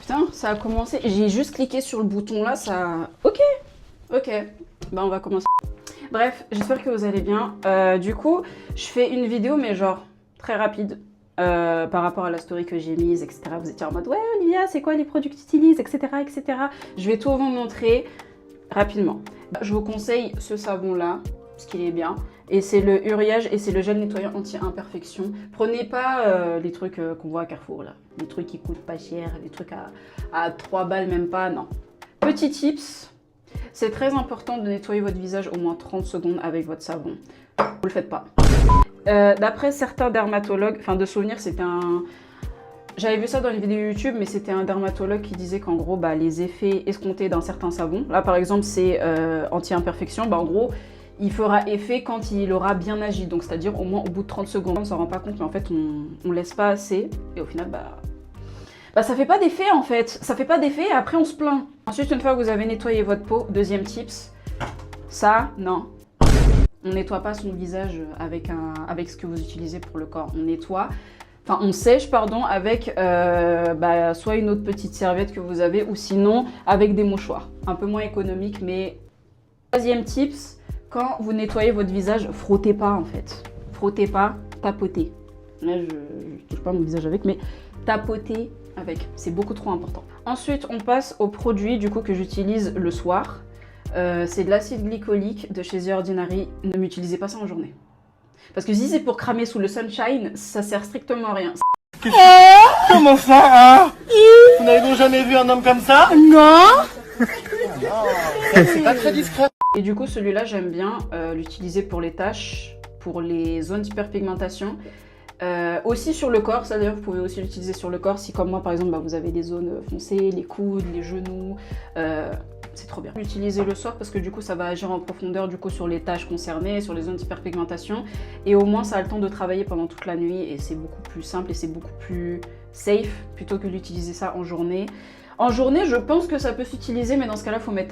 Putain, ça a commencé. J'ai juste cliqué sur le bouton là, ça... Ok. Bah on va commencer. Bref, j'espère que vous allez bien. Du coup, je fais une vidéo, mais genre très rapide. Par rapport à la story que j'ai mise, etc. Vous étiez en mode, ouais Olivia, c'est quoi les produits que tu utilises, etc., etc. Je vais tout vous montrer rapidement. Je vous conseille ce savon-là, parce qu'il est bien. Et c'est le Uriage et c'est le gel nettoyant anti-imperfection. Prenez pas les trucs qu'on voit à Carrefour, là. Les trucs qui coûtent pas cher, les trucs à 3 balles, même pas, non. Petit tips, c'est très important de nettoyer votre visage au moins 30 secondes avec votre savon. Vous le faites pas. D'après certains dermatologues, enfin de souvenir, c'était un... J'avais vu ça dans une vidéo YouTube, mais c'était un dermatologue qui disait qu'en gros, bah, les effets escomptés d'un certain savon, là par exemple c'est anti-imperfection, bah, en gros, il fera effet quand il aura bien agi, donc c'est-à-dire au moins au bout de 30 secondes. On s'en rend pas compte, mais en fait on laisse pas assez, et au final, bah ça fait pas d'effet en fait, ça fait pas d'effet et après on se plaint. Ensuite, une fois que vous avez nettoyé votre peau, deuxième tips, ça, non. On nettoie pas son visage avec ce que vous utilisez pour le corps. On nettoie, enfin on sèche pardon avec soit une autre petite serviette que vous avez ou sinon avec des mouchoirs. Un peu moins économique, mais troisième tips, quand vous nettoyez votre visage, frottez pas en fait. Frottez pas, tapotez. Là je touche pas mon visage avec, mais tapotez avec, c'est beaucoup trop important. Ensuite on passe aux produits du coup que j'utilise le soir. C'est de l'acide glycolique de chez The Ordinary. Ne m'utilisez pas ça en journée. Parce que si c'est pour cramer sous le sunshine, ça sert strictement à rien. Comment ça, hein? Vous n'avez donc jamais vu un homme comme ça? Non. C'est pas très discret. Et du coup, celui-là, j'aime bien l'utiliser pour les taches, pour les zones d'hyperpigmentation. Aussi sur le corps, ça d'ailleurs, vous pouvez aussi l'utiliser sur le corps si comme moi, par exemple, vous avez des zones foncées, les coudes, les genoux. C'est trop bien. Utilisez le soir parce que du coup ça va agir en profondeur du coup sur les taches concernées, sur les zones d'hyperpigmentation et au moins ça a le temps de travailler pendant toute la nuit et c'est beaucoup plus simple et c'est beaucoup plus safe plutôt que d'utiliser ça en journée. En journée je pense que ça peut s'utiliser mais dans ce cas là faut mettre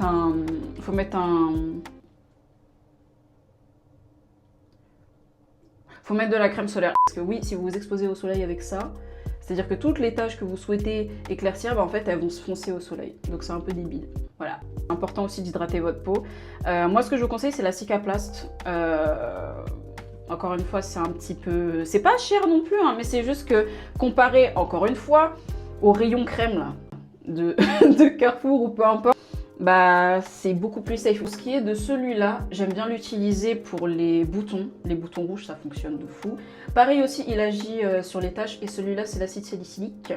de la crème solaire parce que oui si vous vous exposez au soleil avec ça, c'est-à-dire que toutes les taches que vous souhaitez éclaircir, en fait, elles vont se foncer au soleil. Donc c'est un peu débile. Voilà. Important aussi d'hydrater votre peau. Moi, ce que je vous conseille, c'est la Cicaplast. Encore une fois, c'est un petit peu... C'est pas cher non plus, hein, mais c'est juste que comparé, encore une fois, au rayon crème là, de Carrefour ou peu importe, bah c'est beaucoup plus safe. Pour ce qui est de celui-là, j'aime bien l'utiliser pour les boutons. Les boutons rouges, ça fonctionne de fou. Pareil aussi, il agit sur les taches. Et celui-là, c'est l'acide salicylique.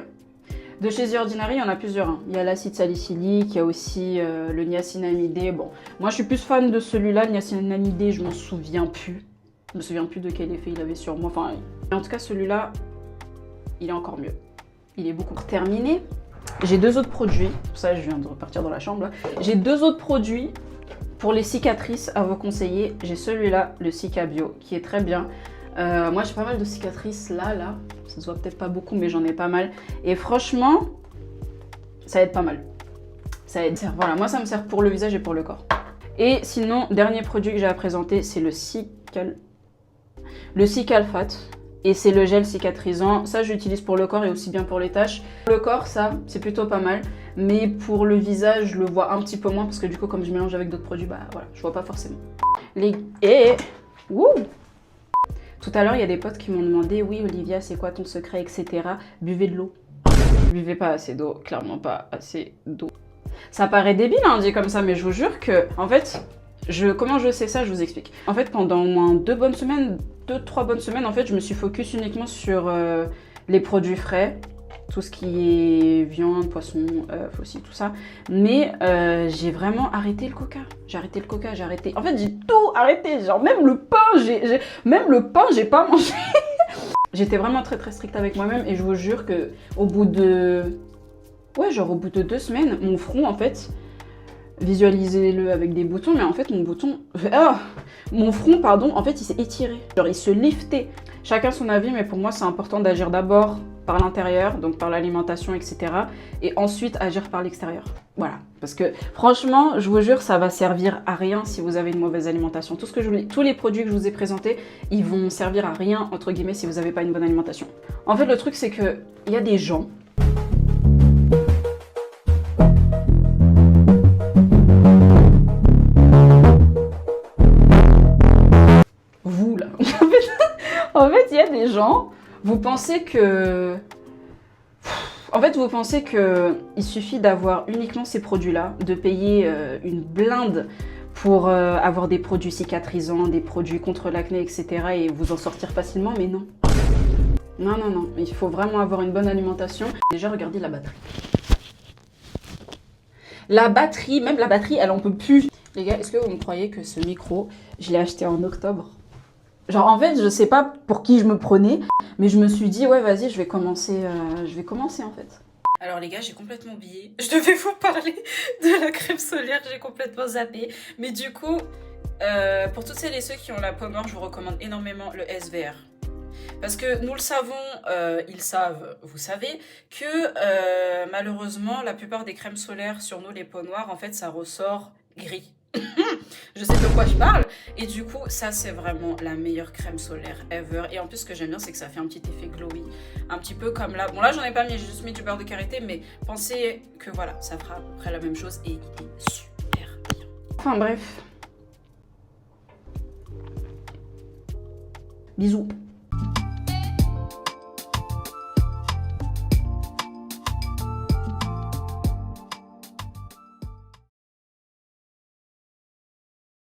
De chez The Ordinary, il y en a plusieurs. Hein. Il y a l'acide salicylique, il y a aussi le niacinamidé. Bon, moi je suis plus fan de celui-là. Le niacinamidé, je m'en souviens plus. Je me souviens plus de quel effet il avait sur moi. Enfin, en tout cas, celui-là, il est encore mieux. Il est beaucoup terminé. J'ai deux autres produits, pour ça je viens de repartir dans la chambre. J'ai deux autres produits pour les cicatrices à vous conseiller. J'ai celui-là, le Cicabio, qui est très bien. Moi j'ai pas mal de cicatrices là, ça se voit peut-être pas beaucoup mais j'en ai pas mal. Et franchement, ça aide pas mal. Ça aide. Voilà, moi ça me sert pour le visage et pour le corps. Et sinon, dernier produit que j'ai à présenter, c'est le Cicalfate. Et c'est le gel cicatrisant, ça j'utilise pour le corps et aussi bien pour les taches. Pour le corps, ça, c'est plutôt pas mal. Mais pour le visage, je le vois un petit peu moins parce que du coup, comme je mélange avec d'autres produits, bah voilà, je vois pas forcément. Wouh. Tout à l'heure, il y a des potes qui m'ont demandé, oui Olivia, c'est quoi ton secret, etc. Buvez de l'eau. Buvez pas assez d'eau, clairement pas assez d'eau. Ça paraît débile, hein, dit comme ça, mais je vous jure que, en fait, comment je sais ça, je vous explique. En fait, pendant au moins 2-3 bonnes semaines, en fait, je me suis focus uniquement sur les produits frais, tout ce qui est viande, poisson, aussi tout ça. Mais j'ai vraiment arrêté le coca. J'ai arrêté. En fait, j'ai tout arrêté. Genre même le pain, j'ai pas mangé. J'étais vraiment très très stricte avec moi-même et je vous jure que au bout de 2 semaines, mon front en fait. Visualisez-le avec des boutons, mais en fait mon front, pardon, en fait il s'est étiré, genre il se liftait. Chacun son avis, mais pour moi c'est important d'agir d'abord par l'intérieur, donc par l'alimentation, etc. Et ensuite agir par l'extérieur. Voilà, parce que franchement, je vous jure, ça va servir à rien si vous avez une mauvaise alimentation. Tous les produits que je vous ai présentés, ils vont servir à rien, entre guillemets, si vous n'avez pas une bonne alimentation. En fait, le truc c'est que il y a des gens les gens, vous pensez que... En fait, vous pensez qu'il suffit d'avoir uniquement ces produits-là, de payer une blinde pour avoir des produits cicatrisants, des produits contre l'acné, etc. et vous en sortir facilement, mais non. Non, non, non. Il faut vraiment avoir une bonne alimentation. Déjà, regardez la batterie. La batterie, même la batterie, elle en peut plus. Les gars, est-ce que vous me croyez que ce micro, je l'ai acheté en octobre? Genre, en fait, je sais pas pour qui je me prenais, mais je me suis dit, ouais, vas-y, je vais commencer en fait. Alors les gars, j'ai complètement oublié. Je devais vous parler de la crème solaire, j'ai complètement zappé. Mais du coup, pour toutes celles et ceux qui ont la peau noire, je vous recommande énormément le SVR. Parce que nous le savons, ils savent, vous savez, que malheureusement, la plupart des crèmes solaires sur nous, les peaux noires, en fait, ça ressort gris. Je sais de quoi je parle. Et du coup, ça, c'est vraiment la meilleure crème solaire ever. Et en plus, ce que j'aime bien, c'est que ça fait un petit effet glowy. Un petit peu comme là. Bon, là, j'en ai pas mis, j'ai juste mis du beurre de karité. Mais pensez que voilà, ça fera à peu près la même chose. Et il est super bien. Enfin, bref. Bisous.